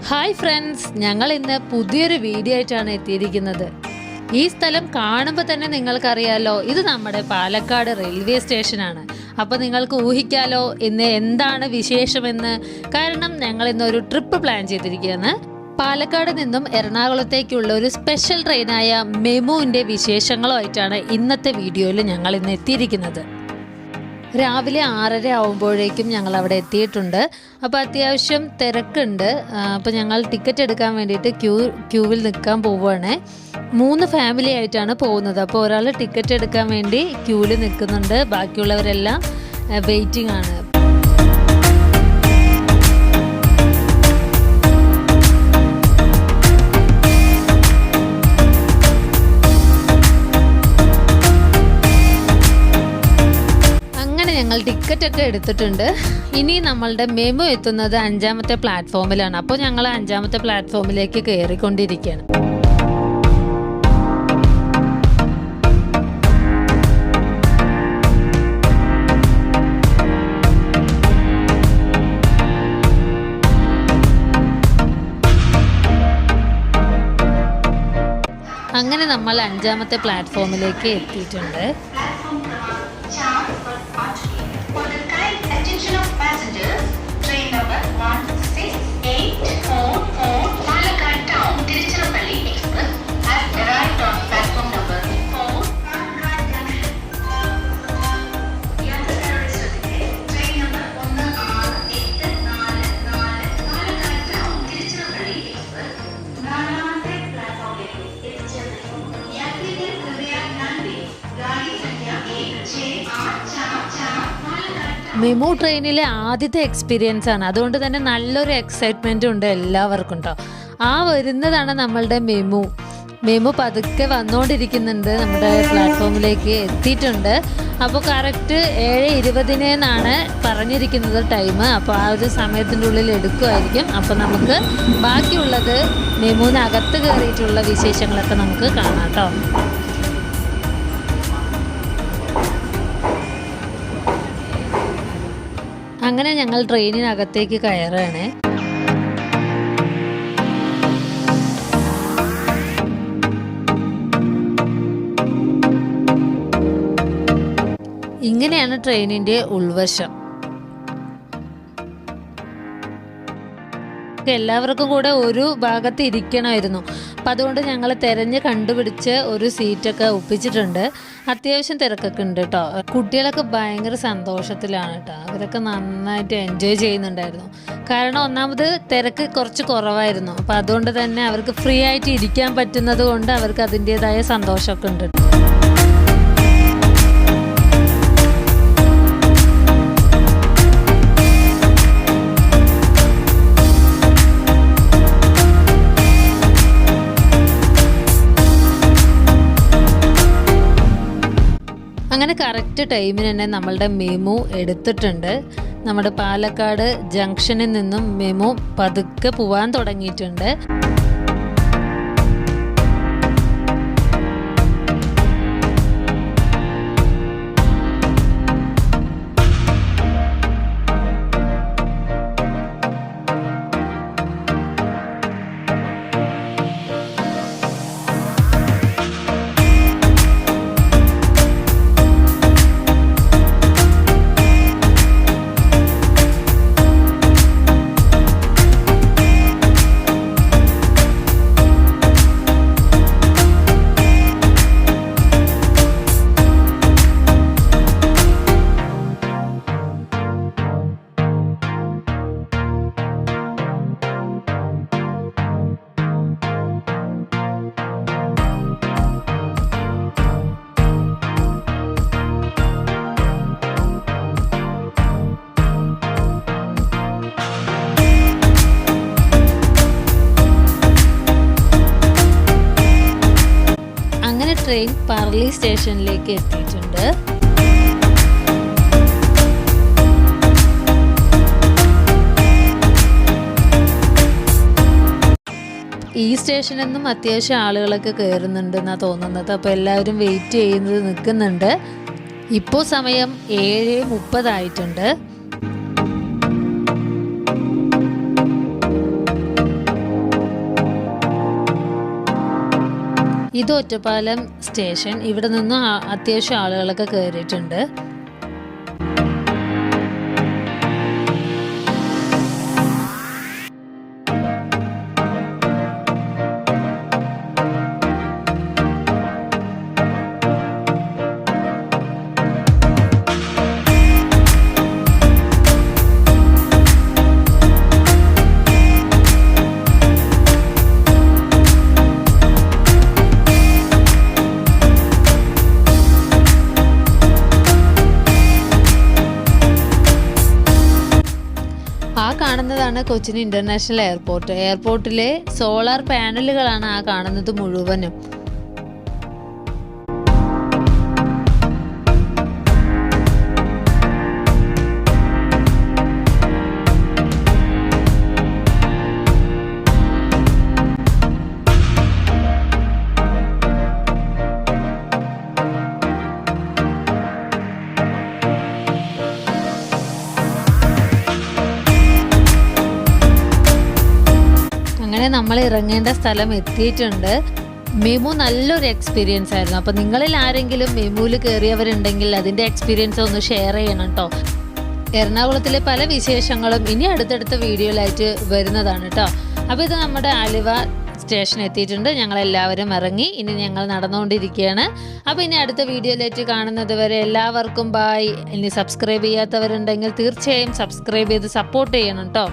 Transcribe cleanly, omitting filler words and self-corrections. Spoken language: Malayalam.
ഹായ് ഫ്രണ്ട്സ്, ഞങ്ങൾ ഇന്ന് പുതിയൊരു വീഡിയോ ആയിട്ടാണ് എത്തിയിരിക്കുന്നത്. ഈ സ്ഥലം കാണുമ്പോൾ തന്നെ നിങ്ങൾക്കറിയാലോ, ഇത് നമ്മുടെ പാലക്കാട് റെയിൽവേ സ്റ്റേഷനാണ്. അപ്പോൾ നിങ്ങൾക്ക് ഊഹിക്കാലോ ഇന്ന് എന്താണ് വിശേഷമെന്ന്. കാരണം ഞങ്ങൾ ഇന്നൊരു ട്രിപ്പ് പ്ലാൻ ചെയ്തിരിക്കുകയാണ്. പാലക്കാട് നിന്നും എറണാകുളത്തേക്കുള്ള ഒരു സ്പെഷ്യൽ ട്രെയിനായ മെമുവിൻ്റെ വിശേഷങ്ങളുമായിട്ടാണ് ഇന്നത്തെ വീഡിയോയിൽ ഞങ്ങൾ ഇന്ന് എത്തിയിരിക്കുന്നത്. രാവിലെ 6:30 ആവുമ്പോഴേക്കും ഞങ്ങൾ അവിടെ എത്തിയിട്ടുണ്ട്. അപ്പോൾ അത്യാവശ്യം തിരക്കുണ്ട്. അപ്പോൾ ഞങ്ങൾ ടിക്കറ്റ് എടുക്കാൻ വേണ്ടിയിട്ട് ക്യൂവിൽ നിൽക്കാൻ പോവുകയാണ്. 3 ഫാമിലി ആയിട്ടാണ് പോകുന്നത്. അപ്പോൾ ഒരാൾ ടിക്കറ്റ് എടുക്കാൻ വേണ്ടി ക്യൂവിൽ നിൽക്കുന്നുണ്ട്, ബാക്കിയുള്ളവരെല്ലാം വെയിറ്റിംഗ് ആണ്. ഞങ്ങൾ ടിക്കറ്റൊക്കെ എടുത്തിട്ടുണ്ട്. ഇനി നമ്മളുടെ മെമു എത്തുന്നത് 5ാമത്തെ പ്ലാറ്റ്ഫോമിലാണ്. അപ്പോൾ ഞങ്ങൾ 5ാമത്തെ പ്ലാറ്റ്ഫോമിലേക്ക് കയറിക്കൊണ്ടിരിക്കുകയാണ്. അങ്ങനെ നമ്മൾ 5ാമത്തെ പ്ലാറ്റ്ഫോമിലേക്ക് എത്തിയിട്ടുണ്ട്. മെമു ട്രെയിനിലെ ആദ്യത്തെ എക്സ്പീരിയൻസ് ആണ്. അതുകൊണ്ട് തന്നെ നല്ലൊരു എക്സൈറ്റ്മെൻറ്റും ഉണ്ട് എല്ലാവർക്കും കേട്ടോ. വരുന്നതാണ് നമ്മളുടെ മെമു പതുക്കെ വന്നുകൊണ്ടിരിക്കുന്നുണ്ട്. നമ്മുടെ പ്ലാറ്റ്ഫോമിലേക്ക് എത്തിയിട്ടുണ്ട്. അപ്പോൾ കറക്റ്റ് 7:20 പറഞ്ഞിരിക്കുന്നത് ടൈം. അപ്പോൾ ആ ഒരു സമയത്തിൻ്റെ ഉള്ളിൽ എടുക്കുമായിരിക്കും. അപ്പോൾ നമുക്ക് ബാക്കിയുള്ളത് മെമുവിനകത്ത് കയറിയിട്ടുള്ള വിശേഷങ്ങളൊക്കെ നമുക്ക് കാണാം കേട്ടോ. അങ്ങനെ ഞങ്ങൾ ട്രെയിനിനകത്തേക്ക് കയറുകയാണ്. ഇങ്ങനെയാണ് ട്രെയിനിൻ്റെ ഉൾവശം. എല്ലാവർക്കും കൂടെ ഒരു ഭാഗത്ത് ഇരിക്കണമായിരുന്നു. അപ്പം അതുകൊണ്ട് ഞങ്ങൾ തിരഞ്ഞ് കണ്ടുപിടിച്ച് ഒരു സീറ്റൊക്കെ ഒപ്പിച്ചിട്ടുണ്ട്. അത്യാവശ്യം തിരക്കൊക്കെ ഉണ്ട് കേട്ടോ. കുട്ടികളൊക്കെ ഭയങ്കര സന്തോഷത്തിലാണ് കേട്ടോ. അവരൊക്കെ നന്നായിട്ട് എൻജോയ് ചെയ്യുന്നുണ്ടായിരുന്നു. കാരണം ഒന്നാമത് തിരക്ക് കുറച്ച് കുറവായിരുന്നു. അപ്പം അതുകൊണ്ട് തന്നെ അവർക്ക് ഫ്രീ ആയിട്ട് ഇരിക്കാൻ പറ്റുന്നത് കൊണ്ട് അവർക്ക് അതിൻ്റേതായ സന്തോഷമൊക്കെ ഉണ്ട്. അങ്ങനെ കറക്റ്റ് ടൈമിന് തന്നെ നമ്മളുടെ മെമു എടുത്തിട്ടുണ്ട്. നമ്മുടെ പാലക്കാട് ജംഗ്ഷനിൽ നിന്നും മെമു പതുക്കെ പോവാൻ തുടങ്ങിയിട്ടുണ്ട്. ട്രെയിൻ പാർലി സ്റ്റേഷനിലേക്ക് എത്തിയിട്ടുണ്ട്. ഈ സ്റ്റേഷനിൽ നിന്നും അത്യാവശ്യം ആളുകളൊക്കെ കയറുന്നുണ്ടെന്നാണ് തോന്നുന്നത്. അപ്പോൾ എല്ലാവരും വെയിറ്റ് ചെയ്യുന്നത് നിൽക്കുന്നുണ്ട്. ഇപ്പോൾ സമയം 7:30 ആയിട്ടുണ്ട്. ഇത് ഒറ്റപ്പാലം സ്റ്റേഷൻ. ഇവിടെ നിന്ന് അത്യാവശ്യം ആളുകളൊക്കെ കയറിയിട്ടുണ്ട്. കാണുന്നതാണ് കൊച്ചിൻ ഇന്റർനാഷണൽ എയർപോർട്ട്. എയർപോർട്ടിലെ സോളാർ പാനലുകളാണ് ആ കാണുന്നത് മുഴുവനും. അങ്ങനെ നമ്മൾ ഇറങ്ങേണ്ട സ്ഥലം എത്തിയിട്ടുണ്ട്. മെമു നല്ലൊരു എക്സ്പീരിയൻസ് ആയിരുന്നു. അപ്പോൾ നിങ്ങളിൽ ആരെങ്കിലും മെമുവിൽ കയറിയവരുണ്ടെങ്കിൽ അതിൻ്റെ എക്സ്പീരിയൻസ് ഒന്ന് ഷെയർ ചെയ്യണം കേട്ടോ. എറണാകുളത്തിലെ പല വിശേഷങ്ങളും ഇനി അടുത്തടുത്ത വീഡിയോയിലായിട്ട് വരുന്നതാണ് കേട്ടോ. അപ്പോൾ ഇത് നമ്മുടെ ആലുവ സ്റ്റേഷൻ എത്തിയിട്ടുണ്ട്. ഞങ്ങളെല്ലാവരും ഇറങ്ങി. ഇനി ഞങ്ങൾ നടന്നുകൊണ്ടിരിക്കുകയാണ്. അപ്പോൾ ഇനി അടുത്ത വീഡിയോയിലായിട്ട് കാണുന്നത് വരെ എല്ലാവർക്കും ബായ്. ഇനി സബ്സ്ക്രൈബ് ചെയ്യാത്തവരുണ്ടെങ്കിൽ തീർച്ചയായും സബ്സ്ക്രൈബ് ചെയ്ത് സപ്പോർട്ട് ചെയ്യണം കേട്ടോ.